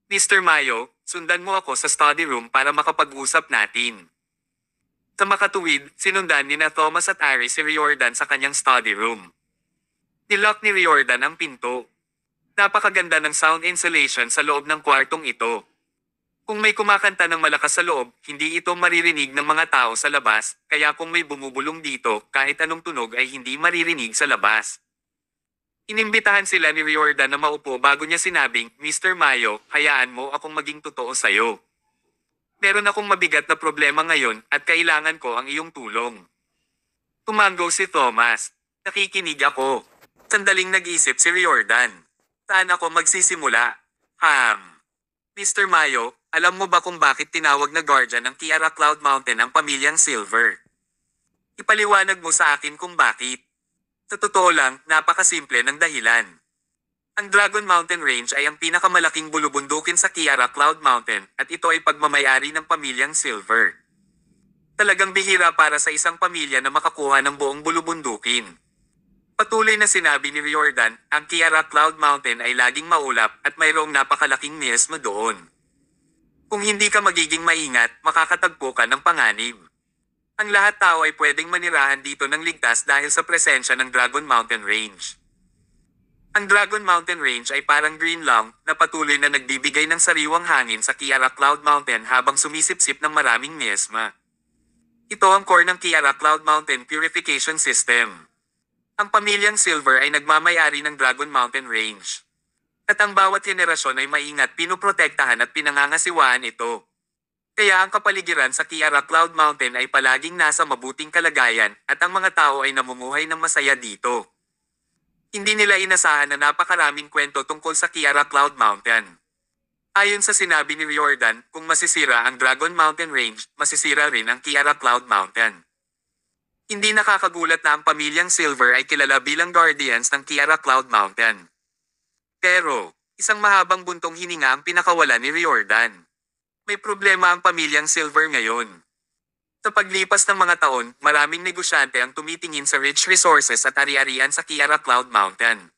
Mr. Mayo, sundan mo ako sa study room para makapag-usap natin. Sa makatuwid, sinundan ni na Thomas at Aris si Riordan sa kanyang study room. Nilock ni Riordan ang pinto. Napakaganda ng sound insulation sa loob ng kwartong ito. Kung may kumakanta ng malakas sa loob, hindi ito maririnig ng mga tao sa labas, kaya kung may bumubulong dito, kahit anong tunog ay hindi maririnig sa labas. Inimbitahan sila ni Riordan na maupo bago niya sinabing, Mr. Mayo, hayaan mo akong maging totoo sa'yo. Meron akong mabigat na problema ngayon at kailangan ko ang iyong tulong. Tumango si Thomas. Nakikinig ako. Sandaling nag-isip si Riordan. Saan ako magsisimula? Mr. Mayo, alam mo ba kung bakit tinawag na guardian ng Kiara Cloud Mountain ang pamilyang Silver? Ipaliwanag mo sa akin kung bakit. Sa totoo lang, napakasimple ng dahilan. Ang Dragon Mountain Range ay ang pinakamalaking bulubundukin sa Kiara Cloud Mountain at ito ay pagmamayari ng pamilyang Silver. Talagang bihira para sa isang pamilya na makakuha ng buong bulubundukin. Patuloy na sinabi ni Riordan, ang Kiara Cloud Mountain ay laging maulap at mayroong napakalaking miasma doon. Kung hindi ka magiging maingat, makakatagpo ka ng panganib. Ang lahat tao ay pwedeng manirahan dito ng ligtas dahil sa presensya ng Dragon Mountain Range. Ang Dragon Mountain Range ay parang green lung na patuloy na nagbibigay ng sariwang hangin sa Kiara Cloud Mountain habang sumisipsip ng maraming miasma. Ito ang core ng Kiara Cloud Mountain Purification System. Ang pamilyang Silver ay nagmamayari ng Dragon Mountain Range. At ang bawat henerasyon ay maingat pinoprotektahan at pinangangasiwaan ito. Kaya ang kapaligiran sa Kiara Cloud Mountain ay palaging nasa mabuting kalagayan at ang mga tao ay namumuhay ng masaya dito. Hindi nila inasahan na napakaraming kwento tungkol sa Kiara Cloud Mountain. Ayon sa sinabi ni Riordan, kung masisira ang Dragon Mountain Range, masisira rin ang Kiara Cloud Mountain. Hindi nakakagulat na ang pamilyang Silver ay kilala bilang guardians ng Kiara Cloud Mountain. Pero, isang mahabang buntong hininga ang pinakawala ni Riordan. May problema ang pamilyang Silver ngayon. Sa paglipas ng mga taon, maraming negosyante ang tumitingin sa rich resources at ari-arian sa Kiara Cloud Mountain.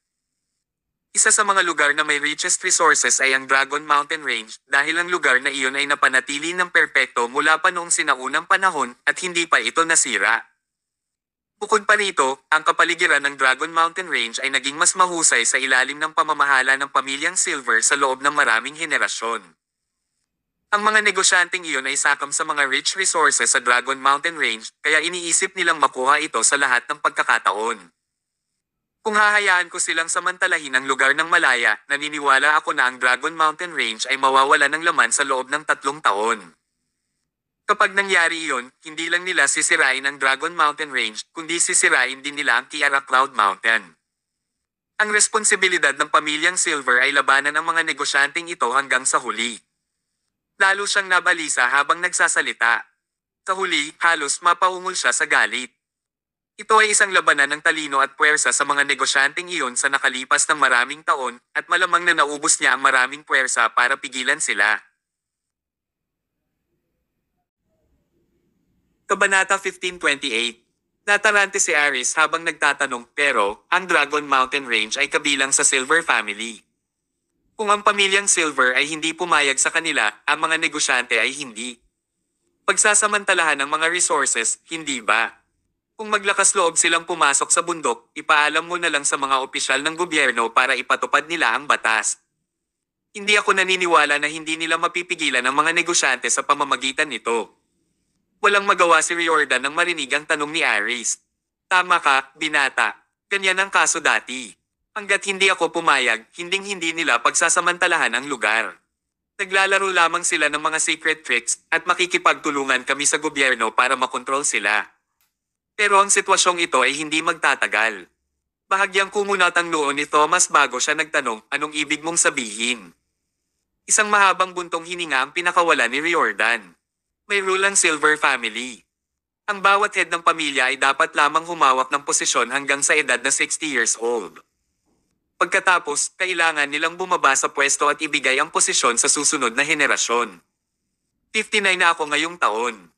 Isa sa mga lugar na may richest resources ay ang Dragon Mountain Range dahil ang lugar na iyon ay napanatili ng perpekto mula pa noong sinaunang panahon at hindi pa ito nasira. Bukod pa rito, ang kapaligiran ng Dragon Mountain Range ay naging mas mahusay sa ilalim ng pamamahala ng pamilyang Silver sa loob ng maraming henerasyon. Ang mga negosyanteng iyon ay sakam sa mga rich resources sa Dragon Mountain Range, kaya iniisip nilang makuha ito sa lahat ng pagkakataon. Kung hahayaan ko silang samantalahin ang lugar ng malaya, naniniwala ako na ang Dragon Mountain Range ay mawawala ng laman sa loob ng 3 taon. Kapag nangyari iyon, hindi lang nila sisirain ang Dragon Mountain Range, kundi sisirain din nila ang Kiara Cloud Mountain. Ang responsibilidad ng pamilyang Silver ay labanan ang mga negosyanteng ito hanggang sa huli. Lalo siyang nabalisa habang nagsasalita. Sa huli, halos mapaungol siya sa galit. Ito ay isang labanan ng talino at puwersa sa mga negosyanteng iyon sa nakalipas ng maraming taon at malamang na naubos niya ang maraming puwersa para pigilan sila. Kabanata 1528. Natarante si Aris habang nagtatanong pero ang Dragon Mountain Range ay kabilang sa Silver Family. Kung ang pamilyang Silver ay hindi pumayag sa kanila, ang mga negosyante ay hindi. Pagsasamantalahan ng mga resources, hindi ba? Kung maglakas loob silang pumasok sa bundok, ipaalam mo na lang sa mga opisyal ng gobyerno para ipatupad nila ang batas. Hindi ako naniniwala na hindi nila mapipigilan ang mga negosyante sa pamamagitan nito. Walang magawa si Riordan nang marinig ang tanong ni Aris. Tama ka, binata. Ganyan ang kaso dati. Hanggat hindi ako pumayag, hinding-hindi nila pagsasamantalahan ang lugar. Naglalaro lamang sila ng mga secret tricks at makikipagtulungan kami sa gobyerno para makontrol sila. Pero ang sitwasyong ito ay hindi magtatagal. Bahagyang kumunat ang noo ni Thomas bago siya nagtanong, anong ibig mong sabihin? Isang mahabang buntong hininga ang pinakawala ni Riordan. May rule ang Silver Family. Ang bawat head ng pamilya ay dapat lamang humawak ng posisyon hanggang sa edad na 60 years old. Pagkatapos, kailangan nilang bumaba sa pwesto at ibigay ang posisyon sa susunod na henerasyon. 59 na ako ngayong taon.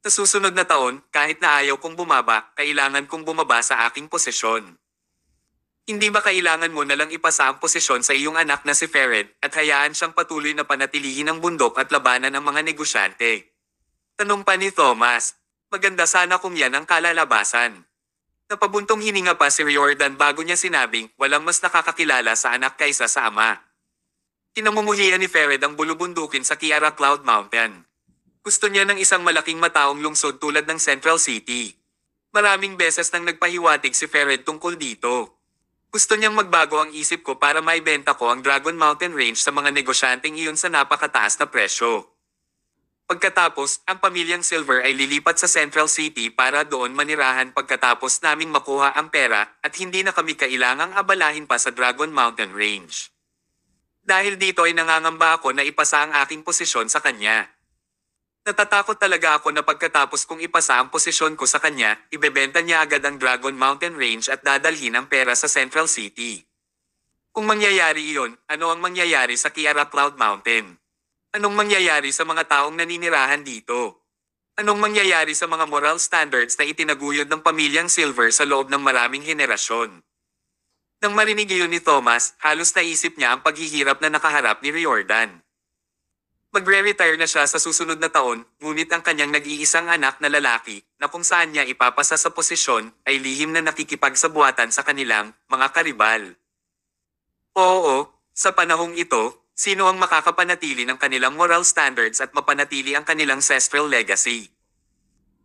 Sa susunod na taon, kahit na ayaw kong bumaba, kailangan kong bumaba sa aking posisyon. Hindi ba kailangan mo nalang ipasa ang posisyon sa iyong anak na si Fered at hayaan siyang patuloy na panatilihin ang bundok at labanan ang mga negosyante? Tanong pa ni Thomas. Maganda sana kung yan ang kalalabasan. Napabuntong hininga pa si Riordan bago niya sinabing walang mas nakakakilala sa anak kaysa sa ama. Kinamumuhian ni Fered ang bulubundukin sa Kiara Cloud Mountain. Gusto niya ng isang malaking mataong lungsod tulad ng Central City. Maraming beses nang nagpahiwatig si Fered tungkol dito. Gusto niyang magbago ang isip ko para maibenta ko ang Dragon Mountain Range sa mga negosyanteng iyon sa napakataas na presyo. Pagkatapos, ang pamilyang Silver ay lilipat sa Central City para doon manirahan pagkatapos naming makuha ang pera at hindi na kami kailangang abalahin pa sa Dragon Mountain Range. Dahil dito ay nangangamba ako na ipasa ang aking posisyon sa kanya. Natatakot talaga ako na pagkatapos kong ipasa ang posisyon ko sa kanya, ibebenta niya agad ang Dragon Mountain Range at dadalhin ang pera sa Central City. Kung mangyayari iyon, ano ang mangyayari sa Kiara Cloud Mountain? Anong mangyayari sa mga taong naninirahan dito? Anong mangyayari sa mga moral standards na itinaguyod ng pamilyang Silver sa loob ng maraming henerasyon? Nang marinig iyon ni Thomas, halos naisip niya ang paghihirap na nakaharap ni Riordan. Magre-retire na siya sa susunod na taon, ngunit ang kanyang nag-iisang anak na lalaki, na kung saan niya ipapasa sa posisyon, ay lihim na nakikipagsabuatan sa kanilang mga karibal. Oo, sa panahong ito, sino ang makakapanatili ng kanilang moral standards at mapanatili ang kanilang ancestral legacy?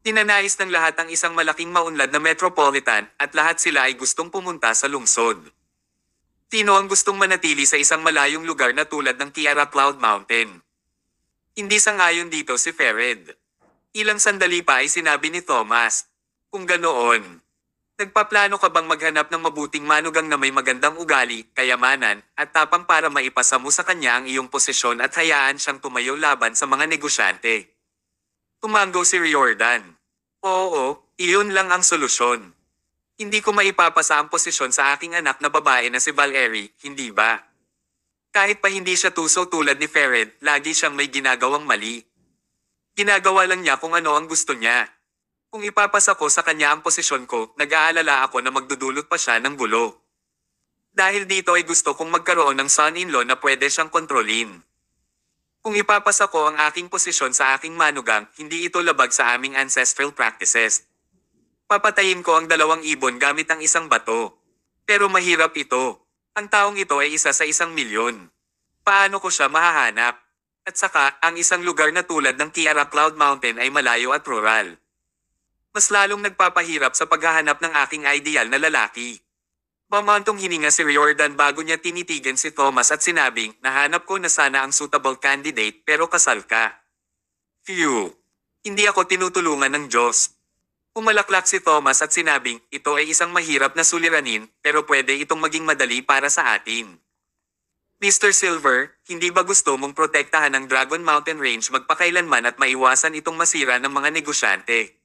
Ninanais ng lahat ang isang malaking maunlad na metropolitan at lahat sila ay gustong pumunta sa lungsod. Sino ang gustong manatili sa isang malayong lugar na tulad ng Kiara Cloud Mountain? Hindi sang-ayon dito si Fered. Ilang sandali pa ay sinabi ni Thomas, kung ganoon, nagpaplano ka bang maghanap ng mabuting manugang na may magandang ugali, kayamanan, at tapang para maipasa mo sa kanya ang iyong posisyon at hayaan siyang tumayo laban sa mga negosyante? Tumango si Riordan. Oo, iyon lang ang solusyon. Hindi ko maipapasa ang posisyon sa aking anak na babae na si Valerie, hindi ba? Kahit pa hindi siya tuso tulad ni Fered, lagi siyang may ginagawang mali. Ginagawa lang niya kung ano ang gusto niya. Kung ipapasa ko sa kanya ang posisyon ko, nag-aalala ako na magdudulot pa siya ng gulo. Dahil dito ay gusto kong magkaroon ng son-in-law na pwede siyang kontrolin. Kung ipapasa ko ang aking posisyon sa aking manugang, hindi ito labag sa aming ancestral practices. Papatayin ko ang 2 ibon gamit ang isang bato. Pero mahirap ito. Ang taong ito ay isa sa 1,000,000. Paano ko siya mahahanap? At saka, ang isang lugar na tulad ng Kiara Cloud Mountain ay malayo at rural. Mas lalong nagpapahirap sa paghahanap ng aking ideal na lalaki. Mamantong hininga si Riordan bago niya tinitigan si Thomas at sinabing, nahanap ko na sana ang suitable candidate pero kasal ka. Phew! Hindi ako tinutulungan ng Diyos. Umalaklak si Thomas at sinabing, ito ay isang mahirap na suliranin, pero pwede itong maging madali para sa atin. Mr. Silver, hindi ba gusto mong protektahan ang Dragon Mountain Range magpakailanman at maiwasan itong masira ng mga negosyante?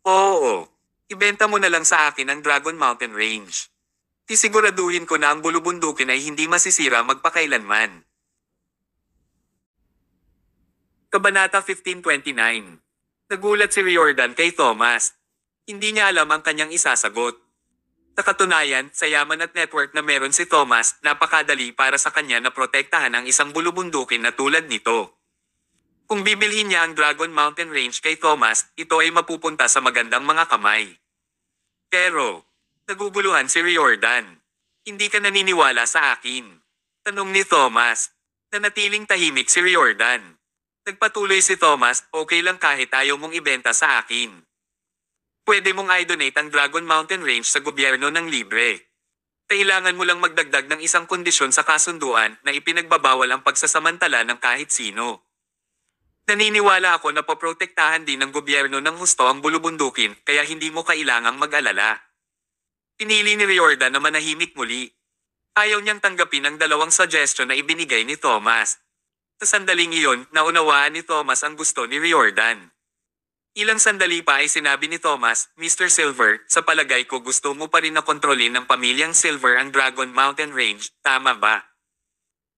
Oo. Ibenta mo na lang sa akin ang Dragon Mountain Range. Tisiguraduhin ko na ang bulubundukin ay hindi masisira magpakailanman. Kabanata 1529. Nagulat si Riordan kay Thomas. Hindi niya alam ang kanyang isasagot. Sa katunayan, sa yaman at network na meron si Thomas, napakadali para sa kanya na protektahan ang isang bulubundukin na tulad nito. Kung bibilhin niya ang Dragon Mountain Range kay Thomas, ito ay mapupunta sa magandang mga kamay. Pero, naguguluhan si Riordan. Hindi ka naniniwala sa akin. Tanong ni Thomas. Nanatiling tahimik si Riordan. Nagpatuloy si Thomas, okay lang kahit ayaw mong ibenta sa akin. Pwede mong i-donate ang Dragon Mountain Range sa gobyerno ng libre. Kailangan mo lang magdagdag ng isang kondisyon sa kasunduan na ipinagbabawal ang pagsasamantala ng kahit sino. Naniniwala ako na poprotektahan din ng gobyerno ng husto ang bulubundukin kaya hindi mo kailangang mag-alala. Pinili ni Riordan na manahimik muli. Ayaw niyang tanggapin ang dalawang suggestion na ibinigay ni Thomas. Sa sandaling iyon, naunawaan ni Thomas ang gusto ni Riordan. Ilang sandali pa ay sinabi ni Thomas, Mr. Silver, sa palagay ko gusto mo pa rin na kontrolin ng pamilyang Silver ang Dragon Mountain Range, tama ba?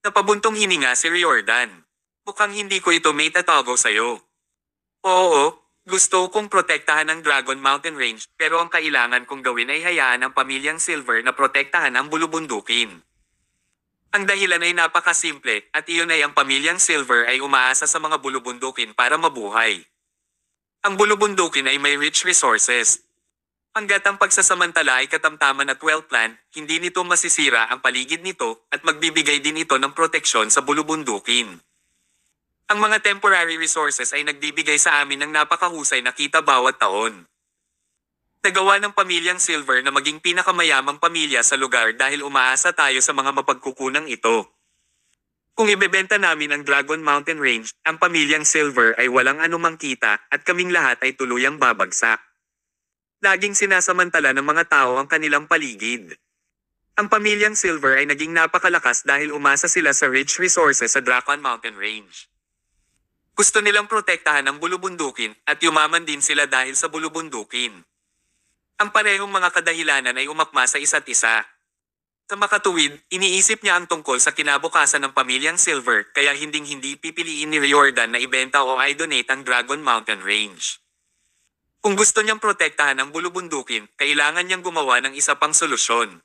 Napabuntong hininga si Riordan. Mukhang hindi ko ito may tatago sa'yo. Oo, gusto kong protektahan ang Dragon Mountain Range pero ang kailangan kong gawin ay hayaan ang pamilyang Silver na protektahan ang bulubundukin. Ang dahilan ay napakasimple at iyon ay ang pamilyang Silver ay umaasa sa mga bulubundukin para mabuhay. Ang bulubundukin ay may rich resources. Hanggat ang pagsasamantala ay katamtaman at well-planned, hindi nito masisira ang paligid nito at magbibigay din ito ng proteksyon sa bulubundukin. Ang mga temporary resources ay nagbibigay sa amin ng napakahusay na kita bawat taon. Nagawa ng pamilyang Silver na maging pinakamayamang pamilya sa lugar dahil umaasa tayo sa mga mapagkukunang ito. Kung ibebenta namin ang Dragon Mountain Range, ang pamilyang Silver ay walang anumang kita at kaming lahat ay tuluyang babagsak. Laging sinasamantala ng mga tao ang kanilang paligid. Ang pamilyang Silver ay naging napakalakas dahil umasa sila sa rich resources sa Dragon Mountain Range. Gusto nilang protektahan ang bulubundukin at yumaman din sila dahil sa bulubundukin. Ang parehong mga kadahilanan ay umakma sa isa't isa. Sa makatuwid, iniisip niya ang tungkol sa kinabukasan ng pamilyang Silver kaya hinding-hindi pipiliin ni Riordan na ibenta o i-donate ang Dragon Mountain Range. Kung gusto niyang protektahan ang bulubundukin, kailangan niyang gumawa ng isa pang solusyon.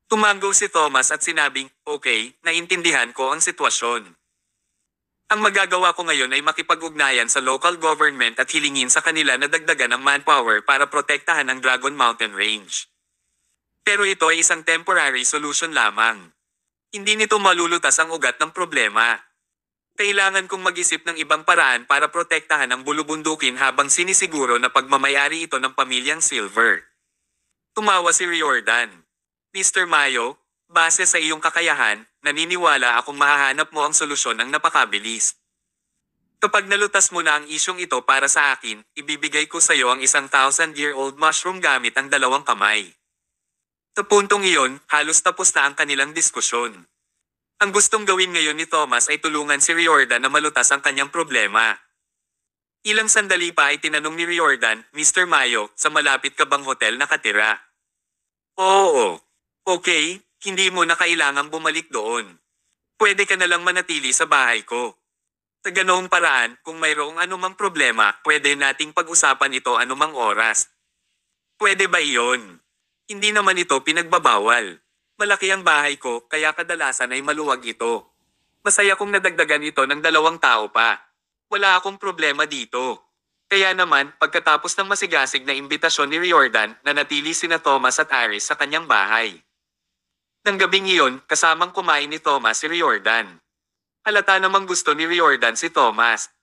Tumanggo si Thomas at sinabing, okay, naintindihan ko ang sitwasyon. Ang magagawa ko ngayon ay makipag-ugnayan sa local government at hilingin sa kanila na dagdagan ng manpower para protektahan ang Dragon Mountain Range. Pero ito ay isang temporary solution lamang. Hindi nito malulutas ang ugat ng problema. Kailangan kong mag-isip ng ibang paraan para protektahan ang bulubundukin habang sinisiguro na pagmamayari ito ng pamilyang Silver. Tumawa si Riordan. Mr. Mayo, base sa iyong kakayahan, naniniwala akong mahahanap mo ang solusyon ng napakabilis. Kapag nalutas mo na ang isyong ito para sa akin, ibibigay ko sa iyo ang 1,000-year-old mushroom gamit ang dalawang kamay. Sa puntong iyon, halos tapos na ang kanilang diskusyon. Ang gustong gawin ngayon ni Thomas ay tulungan si Riordan na malutas ang kanyang problema. Ilang sandali pa ay tinanong ni Riordan, Mr. Mayo, sa malapit ka bang hotel nakatira? Oo. Okay, hindi mo na kailangang bumalik doon. Pwede ka na lang manatili sa bahay ko. Sa ganoong paraan, kung mayroong anumang problema, pwede nating pag-usapan ito anumang oras. Pwede ba iyon? Hindi naman ito pinagbabawal. Malaki ang bahay ko, kaya kadalasan ay maluwag ito. Masaya kong nadagdagan ito ng 2 tao pa. Wala akong problema dito. Kaya naman, pagkatapos ng masigasig na imbitasyon ni Riordan, nanatili sina Thomas at Aris sa kanyang bahay. Nang gabing iyon, kasamang kumain ni Thomas si Riordan. Halata namang gusto ni Riordan si Thomas.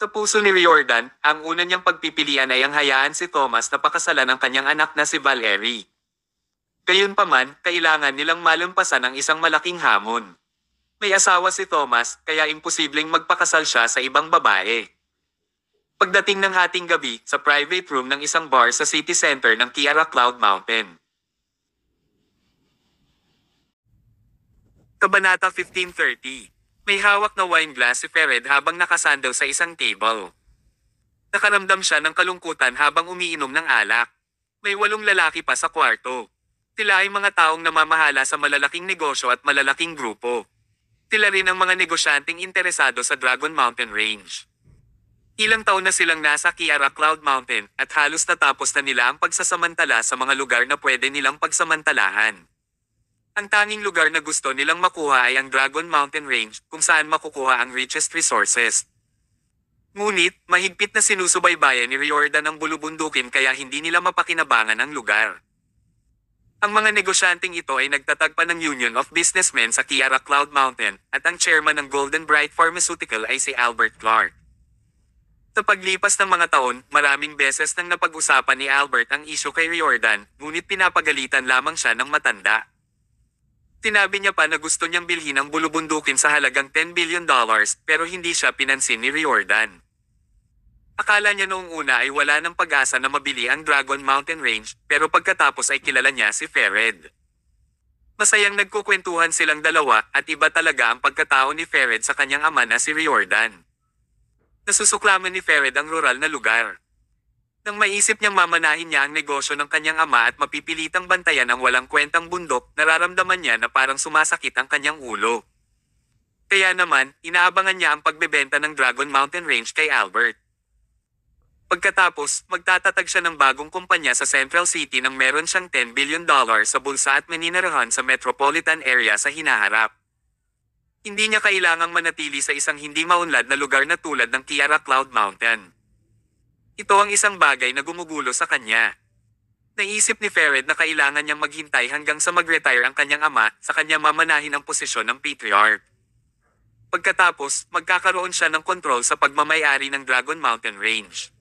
Sa puso ni Riordan, ang una niyang pagpipilian ay ang hayaan si Thomas na pakasalan ng kanyang anak na si Valerie. Gayunpaman, kailangan nilang malampasan ang isang malaking hamon. May asawa si Thomas, kaya imposibleng magpakasal siya sa ibang babae. Pagdating ng hating gabi, sa private room ng isang bar sa city center ng Kiara Cloud Mountain. Kabanata 1530. May hawak na wine glass si Fered habang nakasandaw sa isang table. Nakaramdam siya ng kalungkutan habang umiinom ng alak. May 8 lalaki pa sa kwarto. Sila ay mga taong namamahala sa malalaking negosyo at malalaking grupo. Sila rin ang mga negosyanteng interesado sa Dragon Mountain Range. Ilang taon na silang nasa Kiara Cloud Mountain at halos natapos na nila ang pagsasamantala sa mga lugar na pwede nilang pagsamantalahan. Ang tanging lugar na gusto nilang makuha ay ang Dragon Mountain Range kung saan makukuha ang richest resources. Ngunit, mahigpit na sinusubaybayan ni Riordan ang bulubundukin kaya hindi nila mapakinabangan ang lugar. Ang mga negosyanteng ito ay nagtatagpa ng Union of Businessmen sa Kiara Cloud Mountain at ang chairman ng Golden Bright Pharmaceutical ay si Albert Clark. Sa paglipas ng mga taon, maraming beses nang napag-usapan ni Albert ang isyu kay Riordan, ngunit pinapagalitan lamang siya ng matanda. Sinabi niya pa na gusto niyang bilhin ang bulubundukin sa halagang $10 billion pero hindi siya pinansin ni Riordan. Akala niya noong una ay wala ng pag-asa na mabili ang Dragon Mountain Range pero pagkatapos ay kilala niya si Fered. Masayang nagkukwentuhan silang dalawa at iba talaga ang pagkatao ni Fered sa kanyang ama na si Riordan. Nasusuklaman ni Fered ang rural na lugar. Nang maisip niyang mamanahin niya ang negosyo ng kanyang ama at mapipilitang bantayan ang walang kwentang bundok, nararamdaman niya na parang sumasakit ang kanyang ulo. Kaya naman, inaabangan niya ang pagbebenta ng Dragon Mountain Range kay Albert. Pagkatapos, magtatatag siya ng bagong kumpanya sa Central City nang meron siyang $10 billion sa bulsa at maninirahan sa metropolitan area sa hinaharap. Hindi niya kailangang manatili sa isang hindi maunlad na lugar na tulad ng Kiara Cloud Mountain. Ito ang isang bagay na gumugulo sa kanya. Naisip ni Fered na kailangan niyang maghintay hanggang sa mag-retire ang kanyang ama sa kanya mamanahin ang posisyon ng patriarch. Pagkatapos, magkakaroon siya ng kontrol sa pagmamayari ng Dragon Mountain Range.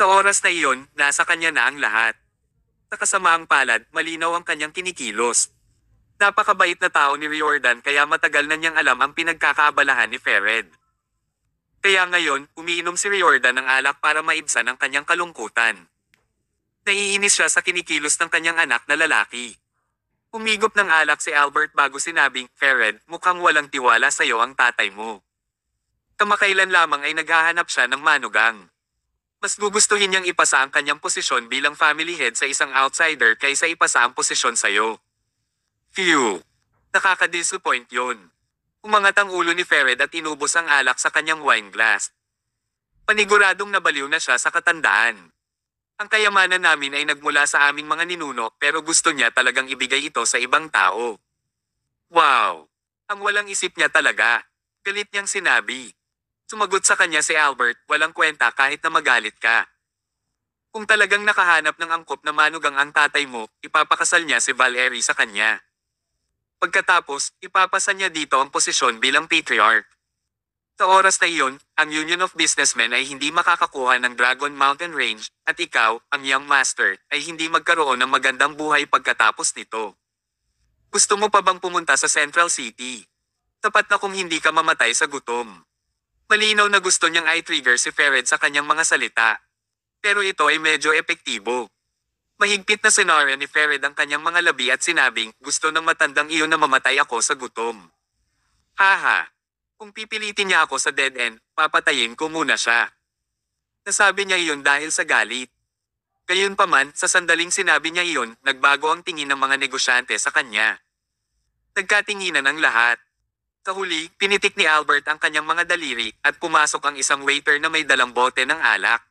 Sa oras na iyon, nasa kanya na ang lahat. Sa kasamaang palad, malinaw ang kanyang kinikilos. Napakabait na tao ni Riordan kaya matagal na niyang alam ang pinagkakaabalahan ni Fered. Kaya ngayon, umiinom si Riordan ng alak para maibsan ang kanyang kalungkutan. Naiinis siya sa kinikilos ng kanyang anak na lalaki. Umigop ng alak si Albert bago sinabing, "Fered, mukhang walang tiwala sa iyo ang tatay mo." Kamakailan lamang ay naghahanap siya ng manugang. Mas gugustuhin niyang ipasa ang kanyang posisyon bilang family head sa isang outsider kaysa ipasa ang posisyon sa iyo. Phew! Nakaka-disappoint yun. Umangat ang ulo ni Fered at inubos ang alak sa kanyang wine glass. Paniguradong nabaliw na siya sa katandaan. Ang kayamanan namin ay nagmula sa aming mga ninuno pero gusto niya talagang ibigay ito sa ibang tao. Wow! Ang walang isip niya talaga. Galit niyang sinabi. Sumagot sa kanya si Albert, "Walang kwenta kahit na magalit ka. Kung talagang nakahanap ng angkop na manugang ang tatay mo, ipapakasal niya si Valerie sa kanya. Pagkatapos, ipapasa niya dito ang posisyon bilang patriarch." Sa oras na iyon, ang Union of Businessmen ay hindi makakakuha ng Dragon Mountain Range, at ikaw, ang Young Master, ay hindi magkaroon ng magandang buhay pagkatapos nito. Gusto mo pa bang pumunta sa Central City? Tapat na kung hindi ka mamatay sa gutom. Malinaw na gusto niyang i-trigger si Fered sa kanyang mga salita. Pero ito ay medyo epektibo. Mahigpit na sinarya ni Fered ang kanyang mga labi at sinabing, "Gusto ng matandang iyon na mamatay ako sa gutom. Haha. Kung pipilitin niya ako sa dead end, papatayin ko muna siya." Nasabi niya iyon dahil sa galit. Gayunpaman, sa sandaling sinabi niya iyon, nagbago ang tingin ng mga negosyante sa kanya. Nagkatinginan ang lahat. Sa huli, pinitik ni Albert ang kanyang mga daliri at pumasok ang isang waiter na may dalang bote ng alak.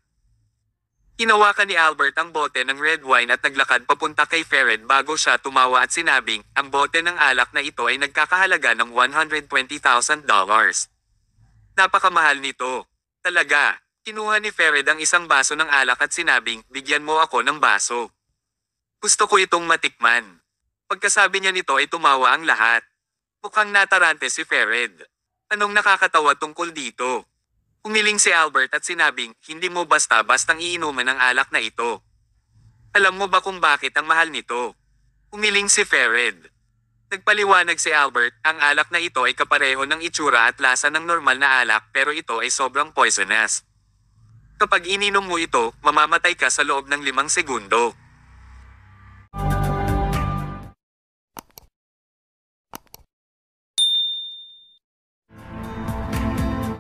Hinawakan ni Albert ang bote ng red wine at naglakad papunta kay Fered bago siya tumawa at sinabing, ang bote ng alak na ito ay nagkakahalaga ng $120,000. Napakamahal nito. Talaga. Kinuha ni Fered ang isang baso ng alak at sinabing, "Bigyan mo ako ng baso. Gusto ko itong matikman." Pagkasabi niya nito ay tumawa ang lahat. Mukhang natarante si Fered. Anong nakakatawa tungkol dito? Umiling si Albert at sinabing, "Hindi mo basta-bastang iinuman ang alak na ito. Alam mo ba kung bakit ang mahal nito?" Umiling si Fered. Nagpaliwanag si Albert, ang alak na ito ay kapareho ng itsura at lasa ng normal na alak pero ito ay sobrang poisonous. Kapag ininom mo ito, mamamatay ka sa loob ng 5 segundo.